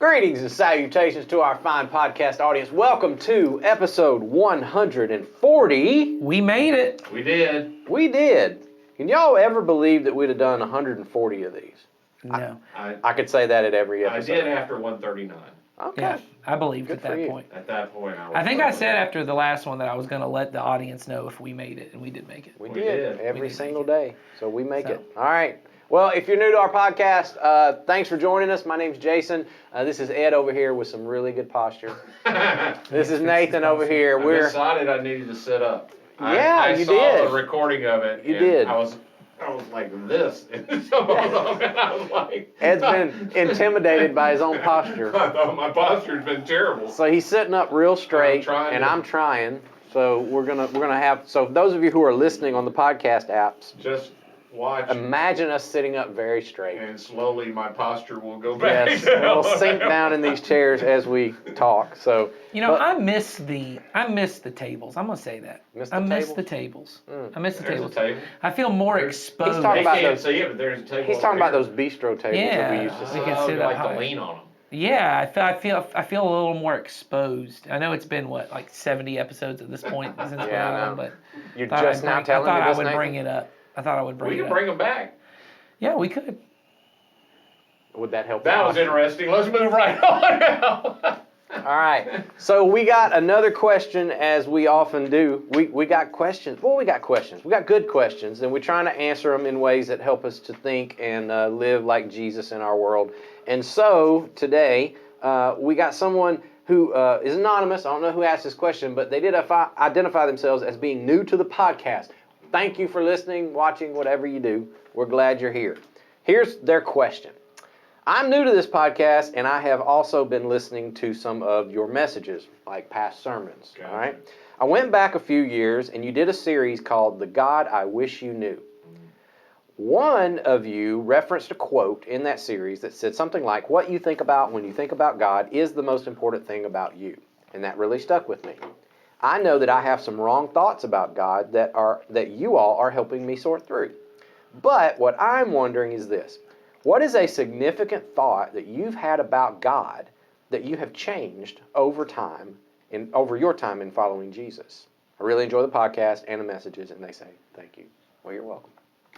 Greetings and salutations to our fine podcast audience. Welcome to episode 140. We made it. We did. We did. Can y'all ever believe that we'd have done 140 of these? No. I could say that at every I episode. did after 139. Okay. Yeah, I believed Good at for that you. point. At that point, I think I said after the last one that I was going to let the audience know if we made it, and we did make it. We We did. did. Every We did single make day. So we make So. it. All right. Well, if you're new to our podcast, thanks for joining us. My name's Jason. This is Ed over here with some really good posture. This is Nathan over here. I decided I needed to sit up. Yeah, I you saw did. a recording of it. You and did. I was like this. And so I was like. Ed's been intimidated by his own posture. I thought my posture's been terrible. So he's sitting up real straight, and to. I'm trying. So we're gonna have. So those of you who are listening on the podcast apps, Just watch. imagine us sitting up very straight. And slowly my posture will go back. Yes, down. we'll sink down in these chairs as we talk. So You know, but- I miss the tables. I'm gonna say that. Miss the I miss tables? the tables. Mm. I miss the There's a tables. table. I feel more There's- exposed. He's talking They about can't those- see it, but there's a table. he's over talking about here. those bistro tables that we Yeah. used to We sit. can Oh, sit you up like high. to lean on them. Yeah, I feel a little more exposed. I know it's been like 70 episodes at this point since we're Yeah, I on, know. but You're thought just I'd now bring- telling I me thought this, I would Nathan? bring it up. I thought I would bring We it can up. bring them back. Yeah, we could. Would that help? That the was posture? interesting. Let's move right on now. All right. So we got another question, as we often do. We got questions. Well, we got questions. We got good questions, and we're trying to answer them in ways that help us to think and live like Jesus in our world. And so today we got someone who is anonymous. I don't know who asked this question, but they did identify themselves as being new to the podcast. Thank you for listening, watching, whatever you do. We're glad you're here. Here's their question. I'm new to this podcast, and I have also been listening to some of your messages, like past sermons, Gotcha. all right? I went back a few years, and you did a series called The God I Wish You Knew. One of you referenced a quote in that series that said something like, what you think about when you think about God is the most important thing about you. And that really stuck with me. I know that I have some wrong thoughts about God that you all are helping me sort through. But what I'm wondering is this. What is a significant thought that you've had about God that you have changed over your time in following Jesus? I really enjoy the podcast and the messages, and they say, thank you. Well, you're welcome.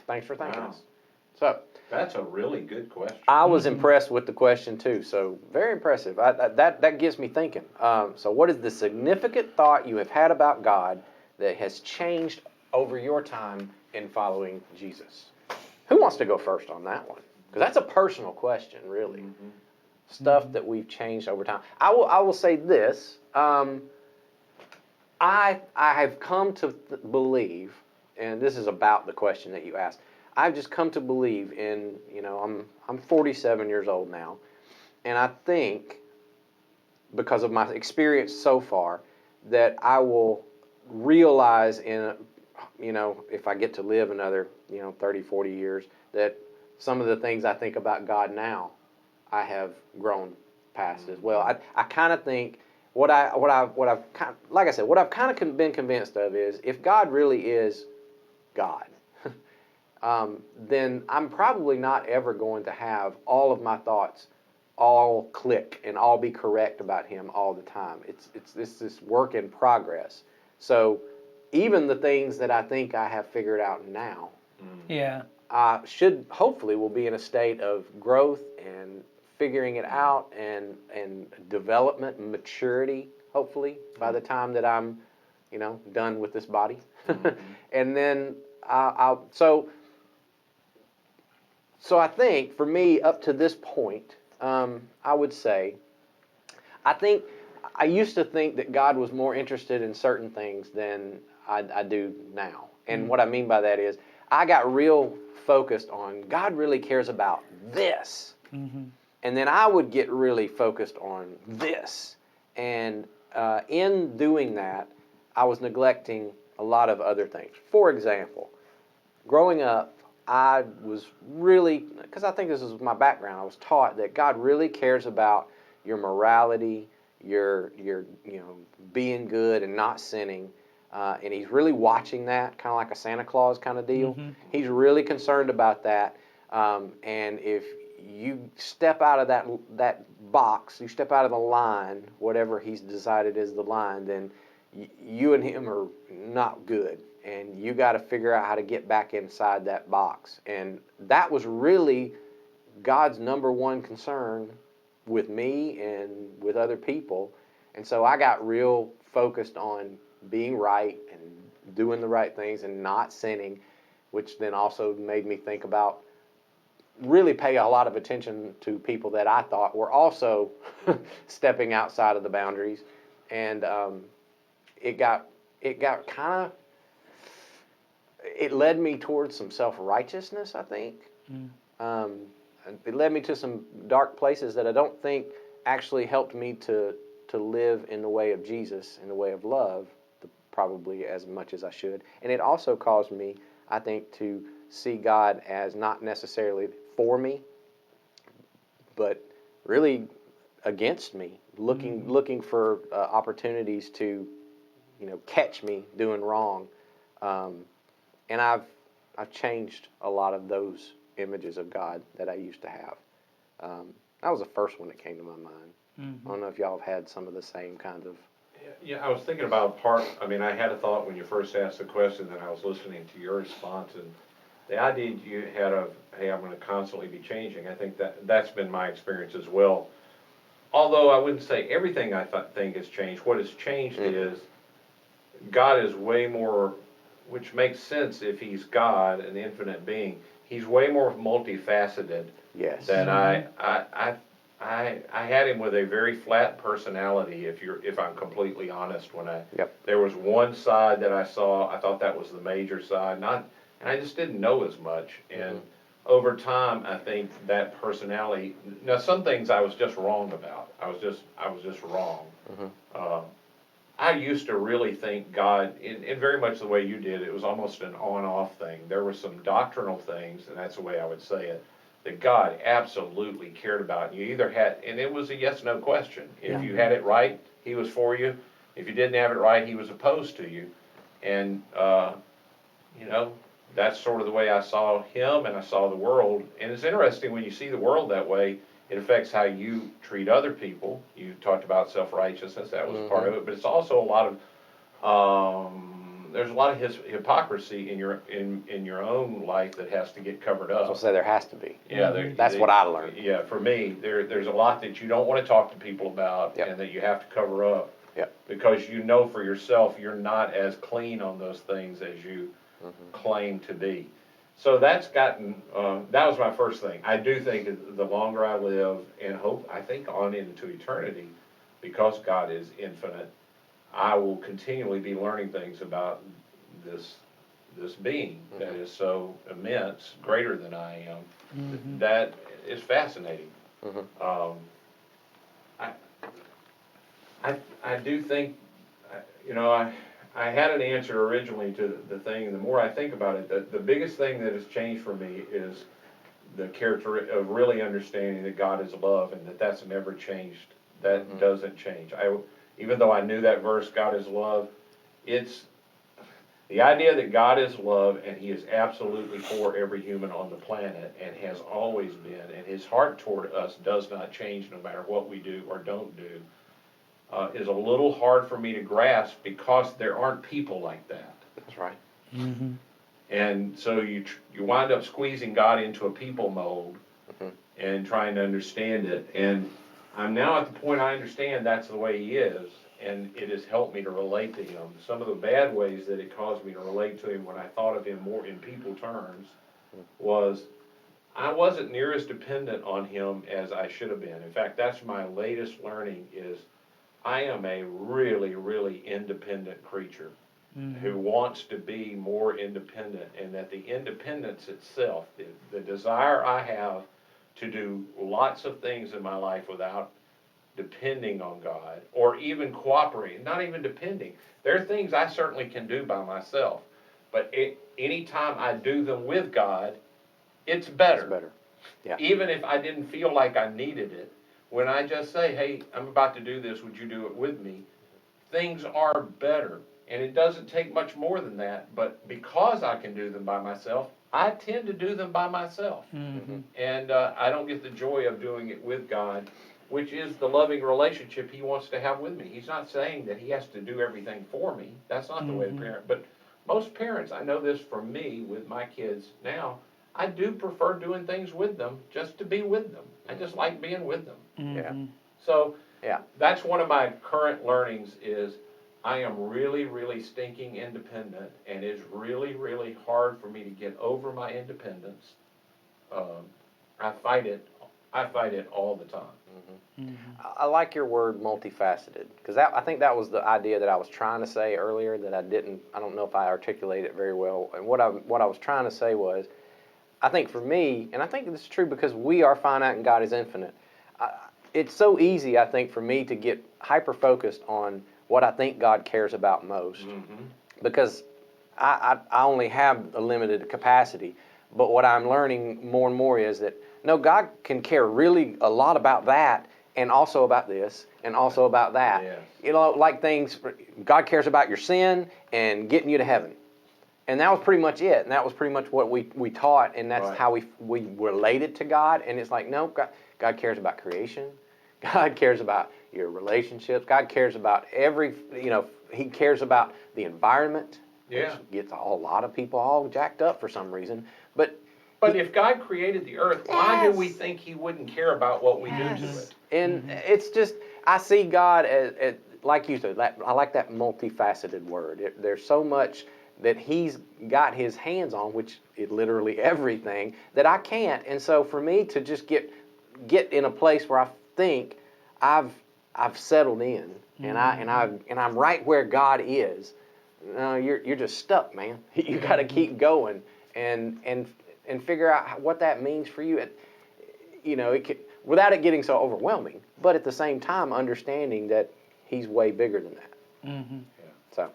Thanks for thanking Wow. us. So That's a really good question. I was impressed with the question too, so very impressive. That gives me thinking. So what is the significant thought you have had about God that has changed over your time in following Jesus? Who wants to go first on that one? Because that's a personal question, really. Mm-hmm. Stuff that we've changed over time. I will say this. I have come to believe, and this is about the question that you asked. I've just come to believe in, I'm 47 years old now, and I think, because of my experience so far, that I will realize if I get to live another, 30, 40 years, that some of the things I think about God now, I have grown past as well. I kind of think what I've kind of been convinced of is if God really is God, then I'm probably not ever going to have all of my thoughts all click and all be correct about Him all the time. It's this work in progress. So even the things that I think I have figured out now, Yeah. hopefully will be in a state of growth and figuring it out and development and maturity, hopefully, by the time that I'm, done with this body. And then so I think for me up to this point, I would say, I used to think that God was more interested in certain things than I do now. And what I mean by that is I got real focused on God really cares about this. Mm-hmm. And then I would get really focused on this. And in doing that, I was neglecting a lot of other things. For example, growing up, I was really, because I think this is my background, I was taught that God really cares about your morality, your being good and not sinning. And He's really watching that, kind of like a Santa Claus kind of deal. Mm-hmm. He's really concerned about that. And if you step out of that box, you step out of the line, whatever he's decided is the line, then you and him are not good, and you got to figure out how to get back inside that box. And that was really God's number one concern with me and with other people. And so I got real focused on being right and doing the right things and not sinning, which then also made me think about really pay a lot of attention to people that I thought were also stepping outside of the boundaries. And it got kind of, it led me towards some self-righteousness, I think. It led me to some dark places that I don't think actually helped me to live in the way of Jesus, in the way of love, probably as much as I should. And it also caused me, I think, to see God as not necessarily for me, but really against me, looking for opportunities to, catch me doing wrong. And I've changed a lot of those images of God that I used to have. That was the first one that came to my mind. I don't know if y'all have had some of the same kind of. Yeah, I was thinking about I had a thought when you first asked the question, and I was listening to your response, and the idea you had of, hey, I'm going to constantly be changing, I think that's been my experience as well. Although I wouldn't say everything I think has changed. What has changed is God is way more, which makes sense if he's God, an infinite being. He's way more multifaceted. Yes. Than I had him with a very flat personality. If I'm completely honest, there was one side that I saw, I thought that was the major side, and I just didn't know as much. And over time, I think that personality. Now, some things I was just wrong about. I was just wrong. I used to really think God, in very much the way you did, it was almost an on-off thing. There were some doctrinal things, and that's the way I would say it, that God absolutely cared about. You either had, and it was a yes-no question. If you had it right, he was for you. If you didn't have it right, he was opposed to you. And, that's sort of the way I saw him and I saw the world. And it's interesting when you see the world that way, it affects how you treat other people. You talked about self-righteousness, that was part of it, but it's also a lot of, there's a lot of hypocrisy in your own life that has to get covered up. I'll say there has to be. Yeah, that's what I learned. Yeah, for me, there's a lot that you don't want to talk to people about, and that you have to cover up, because you know for yourself you're not as clean on those things as you claim to be. So that's gotten, that was my first thing. I do think the longer I live, and hope, I think on into eternity, because God is infinite, I will continually be learning things about this being that is so immense, greater than I am. That is fascinating. I do think, I had an answer originally to the thing, and the more I think about it, the biggest thing that has changed for me is the character of really understanding that God is love, and that's never changed. That doesn't change. Even though I knew that verse, God is love, it's the idea that God is love, and he is absolutely for every human on the planet, and has always been, and his heart toward us does not change no matter what we do or don't do, is a little hard for me to grasp, because there aren't people like that. That's right. And so you wind up squeezing God into a people mold and trying to understand it. And I'm now at the point I understand that's the way he is, and it has helped me to relate to him. Some of the bad ways that it caused me to relate to him when I thought of him more in people terms was I wasn't near as dependent on him as I should have been. In fact, that's my latest learning is I am a really, really independent creature who wants to be more independent, and that the independence itself, the desire I have to do lots of things in my life without depending on God, or even cooperating, not even depending. There are things I certainly can do by myself, but anytime I do them with God, it's better. It's better. Yeah. Even if I didn't feel like I needed it, when I just say, hey, I'm about to do this, would you do it with me? Things are better. And it doesn't take much more than that, but because I can do them by myself, I tend to do them by myself. Mm-hmm. And I don't get the joy of doing it with God, which is the loving relationship He wants to have with me. He's not saying that He has to do everything for me. That's not the way the parent. But most parents, I know this from me with my kids now, I do prefer doing things with them just to be with them. I just like being with them. Yeah. So Yeah. that's one of my current learnings is I am really, really stinking independent, and it's really, really hard for me to get over my independence. I fight it all the time. I like your word multifaceted, because I think that was the idea that I was trying to say earlier that I don't know if I articulated it very well. And what I was trying to say was, I think for me, and I think this is true because we are finite and God is infinite, it's so easy, I think, for me to get hyper-focused on what I think God cares about most, because I only have a limited capacity. But what I'm learning more and more is that, no, God can care really a lot about that, and also about this, and also about that. Yes. You know, like things, God cares about your sin and getting you to heaven. And that was pretty much it. And that was pretty much what we taught, and that's Right. how we related to God. And it's like, no, God cares about creation. God cares about your relationships. God cares about He cares about the environment. Yeah. Which gets a lot of people all jacked up for some reason. But if God created the earth, why do we Yes. think He wouldn't care about what we do to it? And it's just, I see God as like you said, I like that multifaceted word. There's so much that He's got His hands on, which is literally everything, that I can't. And so for me to just get in a place where I think I've settled in, and I'm right where God is, no, you're just stuck, man. You got to keep going and figure out what that means for you. Without it getting so overwhelming, but at the same time understanding that He's way bigger than that. So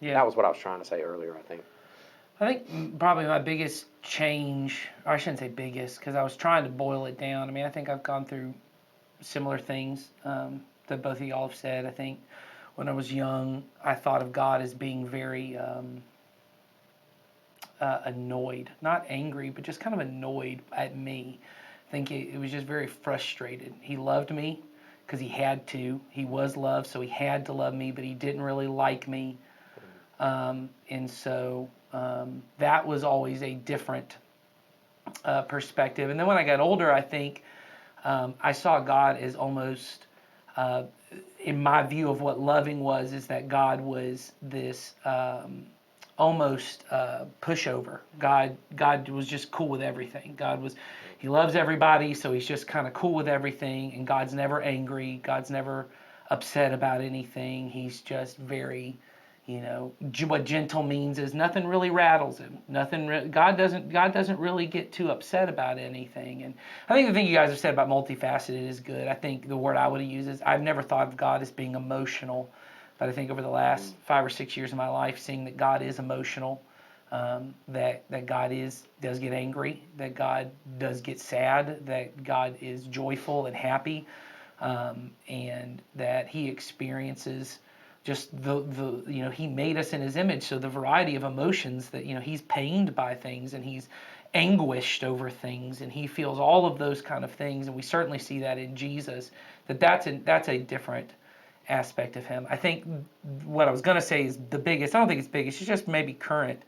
that was what I was trying to say earlier, I think. I think probably my biggest change, or I shouldn't say biggest, because I was trying to boil it down. I mean, I think I've gone through similar things that both of y'all have said. I think when I was young, I thought of God as being very annoyed, not angry, but just kind of annoyed at me. I think it was just very frustrated. He loved me because He had to. He was loved, so He had to love me, but He didn't really like me. And so that was always a different perspective. And then when I got older, I think I saw God as almost, in my view of what loving was, is that God was this almost pushover. God was just cool with everything. He loves everybody, so He's just kind of cool with everything, and God's never angry. God's never upset about anything. He's just very, what gentle means is nothing really rattles Him. God doesn't really get too upset about anything. And I think the thing you guys have said about multifaceted is good. I think the word I would have used is, I've never thought of God as being emotional, but I think over the last 5 or 6 years of my life, seeing that God is emotional, that God does get angry, that God does get sad, that God is joyful and happy, and that He experiences just He made us in His image, so the variety of emotions that, He's pained by things, and He's anguished over things, and He feels all of those kind of things, and we certainly see that in Jesus, that's a different aspect of Him. I think what I was going to say is the biggest, I don't think it's biggest, it's just maybe current,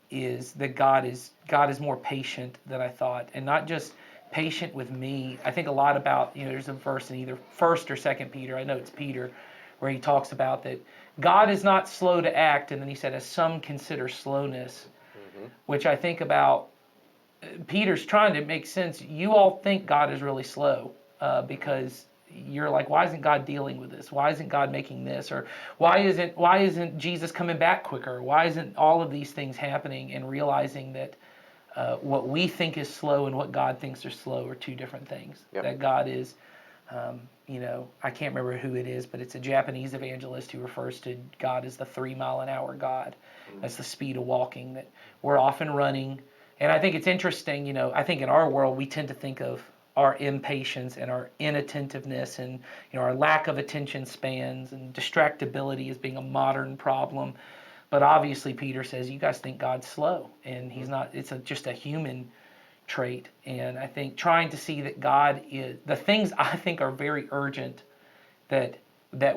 is that God is more patient than I thought, and not just patient with me. I think a lot about, there's a verse in either 1st or 2nd Peter, I know it's Peter, where he talks about that God is not slow to act, and then he said, as some consider slowness, which I think about, Peter's trying to make sense. You all think God is really slow because you're like, why isn't God dealing with this? Why isn't God making this? Or why isn't Jesus coming back quicker? Why isn't all of these things happening? And realizing that what we think is slow and what God thinks are slow are two different things. Yep. That God is, I can't remember who it is, but it's a Japanese evangelist who refers to God as the 3-mile-an-hour God. That's the speed of walking, that we're often running. And I think it's interesting, I think in our world we tend to think of our impatience and our inattentiveness and our lack of attention spans and distractibility as being a modern problem. But obviously, Peter says, you guys think God's slow, and he's not. It's just a human trait. And I think trying to see that God is, the things I think are very urgent that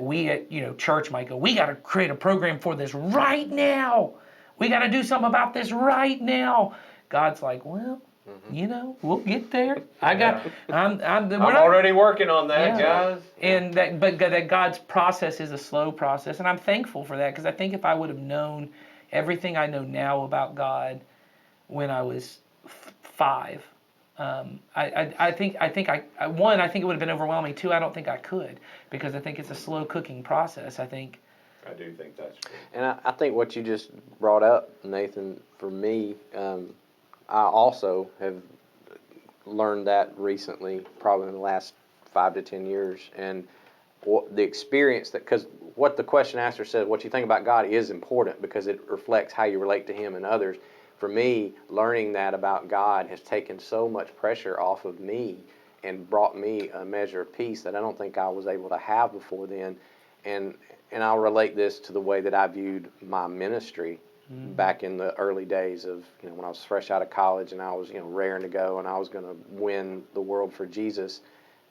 we at church might go, we got to create a program for this right now. We got to do something about this right now. God's like, well, we'll get there. I'm already working on that, Yeah. guys. And that God's process is a slow process, and I'm thankful for that, because I think if I would have known everything I know now about God when I was 5, I think it would have been overwhelming. 2, I don't think I could, because I think it's a slow cooking process. I do think that's true. And I think what you just brought up, Nathan, for me, I also have learned that recently, probably in the last 5 to 10 years, and the experience because what the question asker said, what you think about God is important because it reflects how you relate to Him and others. For me, learning that about God has taken so much pressure off of me and brought me a measure of peace that I don't think I was able to have before then. And I'll relate this to the way that I viewed my ministry back in the early days of, when I was fresh out of college and I was, raring to go and I was going to win the world for Jesus.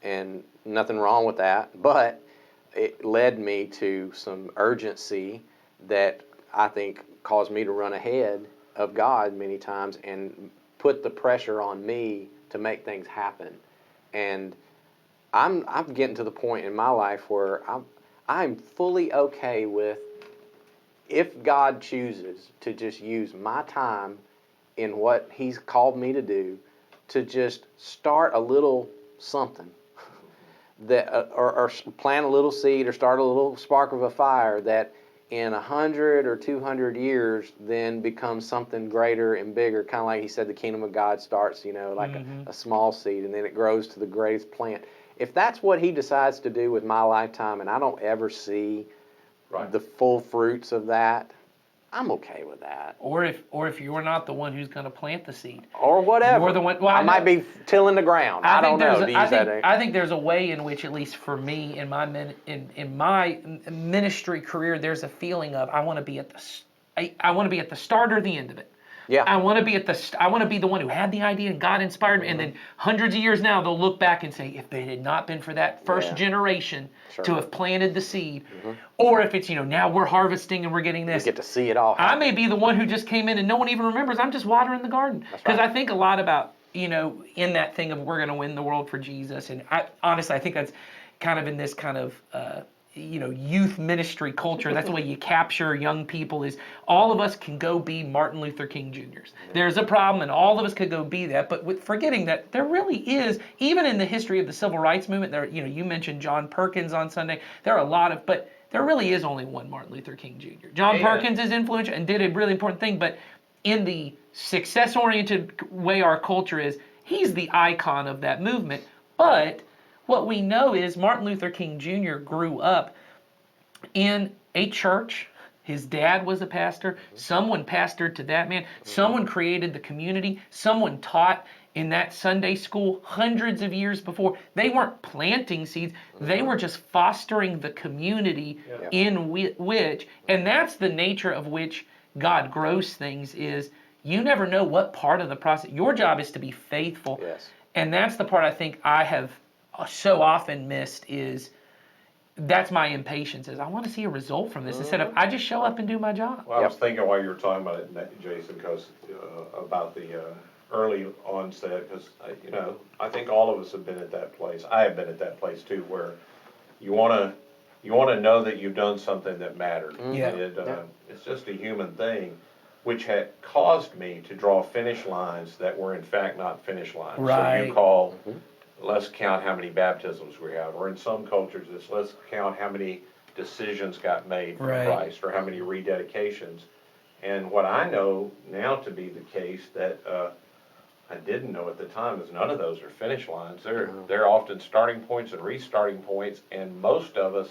And nothing wrong with that, but it led me to some urgency that I think caused me to run ahead of God many times and put the pressure on me to make things happen. And I'm getting to the point in my life where I'm fully okay with, if God chooses to just use my time in what He's called me to do, to just start a little something that, or plant a little seed or start a little spark of a fire that in 100 or 200 years then becomes something greater and bigger. Kind of like He said, the kingdom of God starts, like a small seed, and then it grows to the greatest plant. If that's what He decides to do with my lifetime, and I don't ever see the full fruits of that, I'm okay with that. Or if you're not the one who's going to plant the seed, or whatever, you're the one. Well, I might be tilling the ground. I don't know. I think there's a way in which, at least for me, in my ministry career, there's a feeling of I want to be at the start or the end of it. Yeah. I want to be the one who had the idea and God inspired me, and then hundreds of years now they'll look back and say, if it had not been for that first generation to have planted the seed, or if it's now we're harvesting and we're getting this, you get to see it all happen. I may be the one who just came in and no one even remembers. I'm just watering the garden, because I think a lot about in that thing of we're going to win the world for Jesus, and honestly I think that's kind of in this kind of youth ministry culture. That's the way you capture young people, is all of us can go be Martin Luther King Jr.'s. There's a problem and all of us could go be that, but with forgetting that there really is, even in the history of the civil rights movement, there, you mentioned John Perkins on Sunday, there are a lot of, but there really is only one Martin Luther King Jr. John Perkins is influential and did a really important thing, but in the success-oriented way our culture is, he's the icon of that movement. But what we know is Martin Luther King Jr. grew up in a church. His dad was a pastor. Someone pastored to that man. Someone created the community. Someone taught in that Sunday school hundreds of years before. They weren't planting seeds. They were just fostering the community in which, and that's the nature of which God grows things, is you never know what part of the process. Your job is to be faithful. Yes. And that's the part I think I have so often missed, is that's my impatience, is I want to see a result from this instead of I just show up and do my job. Well, I was thinking while you were talking about it, Jason, because about the early onset, because I think all of us have been at that place. I have been at that place too, where you want to know that you've done something that mattered. It's just a human thing, which had caused me to draw finish lines that were in fact not finish lines. Right. So you call. Let's count how many baptisms we have. Or in some cultures, it's let's count how many decisions got made for Christ, or how many rededications. And what I know now to be the case that I didn't know at the time is none of those are finish lines. They're often starting points and restarting points, and most of us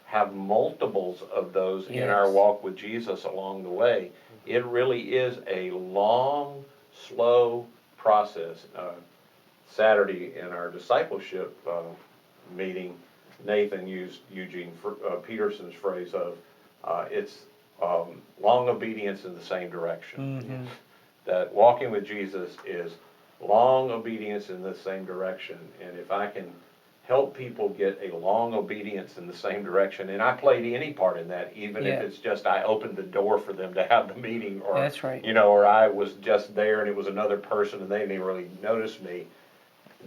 have multiples of those in our walk with Jesus along the way. It really is a long, slow process. Saturday in our discipleship meeting, Nathan used Eugene Peterson's phrase of, it's long obedience in the same direction. Mm-hmm. That walking with Jesus is long obedience in the same direction. And if I can help people get a long obedience in the same direction, and I played any part in that, even if Yeah. it's just I opened the door for them to have the meeting, or That's right. you know, or I was just there and it was another person and they didn't really notice me.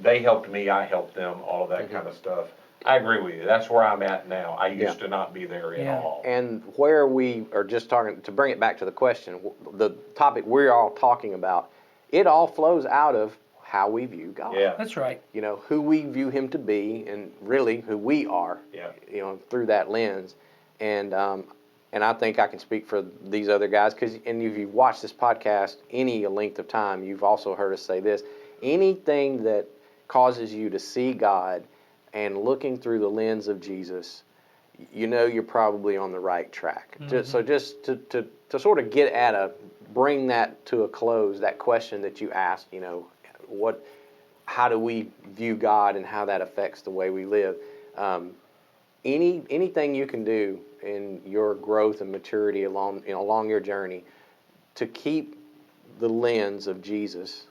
They helped me, I helped them, all of that kind of stuff. I agree with you. That's where I'm at now. I used to not be there at Yeah. all. And where we are just talking, to bring it back to the question, the topic we're all talking about, it all flows out of how we view God. Yeah. That's right. You know, who we view him to be, and really who we are, Yeah. you know, through that lens. And I think I can speak for these other guys, and if you've watched this podcast any length of time, you've also heard us say this: anything that causes you to see God and looking through the lens of Jesus, you know you're probably on the right track. So just to sort of get at bring that to a close, that question that you asked, you know, how do we view God and how that affects the way we live? Anything you can do in your growth and maturity along your journey to keep the lens of Jesus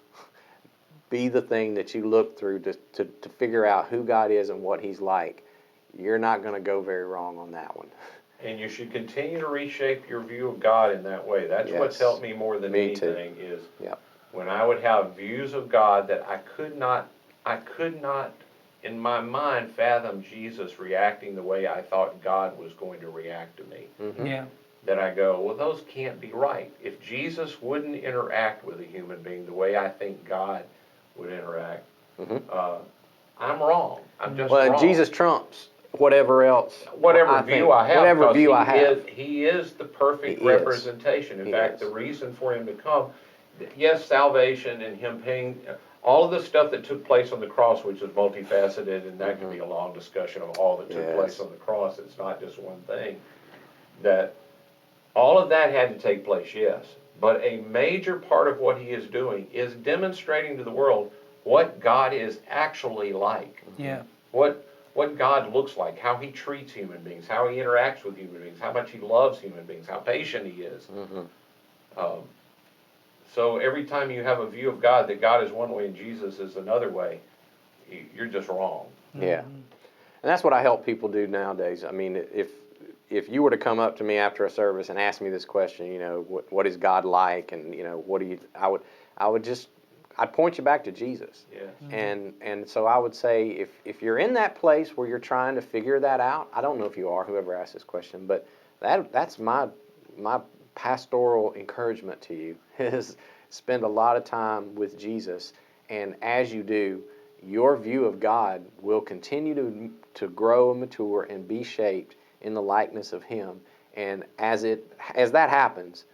be the thing that you look through to figure out who God is and what he's like, you're not going to go very wrong on that one. And you should continue to reshape your view of God in that way. That's what's Yes. helped me more than Me too. anything is Yep. when I would have views of God that I could not in my mind fathom Jesus reacting the way I thought God was going to react to me. Mm-hmm. Yeah. That I go, well, those can't be right. If Jesus wouldn't interact with a human being the way I think God would interact, I'm wrong. I'm just Well, wrong. Jesus trumps whatever else. Whatever view I have, Whatever because view I have. He is the perfect He is. representation. In He fact, is. the reason for him to come, yes, salvation and him paying, all of the stuff that took place on the cross, which is multifaceted, and that could be a long discussion of all that took Yes. place on the cross. It's not just one thing. That all of that had to take place, yes. But a major part of what he is doing is demonstrating to the world what God is actually like. Yeah. What God looks like, how he treats human beings, how he interacts with human beings, how much he loves human beings, how patient he is. So every time you have a view of God that God is one way and Jesus is another way, you're just wrong. Yeah. And that's what I help people do nowadays. I mean, if you were to come up to me after a service and ask me this question, you know, what is God like, and you know, I'd point you back to Jesus. Yes. And so I would say if you're in that place where you're trying to figure that out, I don't know if you are, whoever asked this question, but that's my pastoral encouragement to you is spend a lot of time with Jesus, and as you do, your view of God will continue to grow and mature and be shaped in the likeness of him. And as that happens,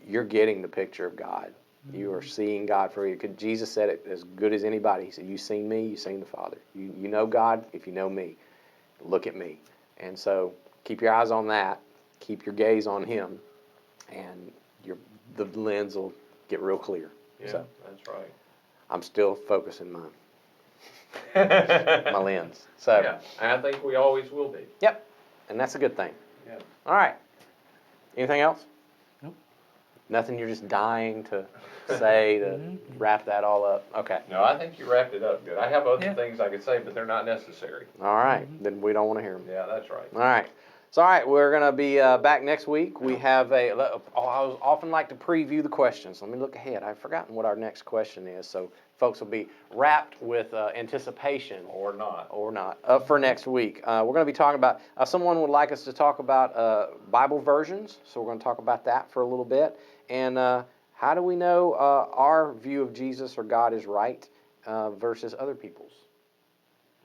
you're getting the picture of God. You are seeing God for you. Jesus said it as good as anybody. He said, "You've seen me, you've seen the Father." You know God if you know me. Look at me. And so keep your eyes on that. Keep your gaze on him, and the lens will get real clear. Yeah, So that's right. I'm still focusing my lens. So Yeah, I think we always will be. Yep, and that's a good thing. Yeah. All right. Anything else? Nope. Nothing you're just dying to say to wrap that all up? Okay. No, I think you wrapped it up good. I have other Yeah. things I could say, but they're not necessary. All right. Then we don't want to hear them. Yeah, that's right. All right. So, all right, we're going to be back next week. We have I often like to preview the questions. Let me look ahead. I've forgotten what our next question is. So, folks will be wrapped with anticipation. Or not. Or not, for next week. We're going to be talking about, someone would like us to talk about Bible versions, so we're going to talk about that for a little bit. And how do we know our view of Jesus or God is right versus other people's?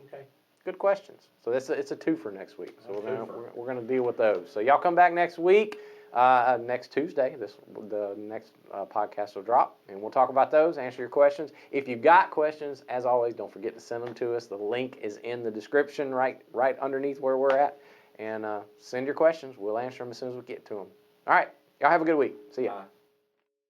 Okay. Good questions. So it's a twofer next week. So Twofer. we're going to deal with those. So y'all come back next week, next Tuesday. The next podcast will drop, and we'll talk about those, answer your questions. If you've got questions, as always, don't forget to send them to us. The link is in the description right underneath where we're at. And send your questions. We'll answer them as soon as we get to them. All right. Y'all have a good week. See ya. Bye.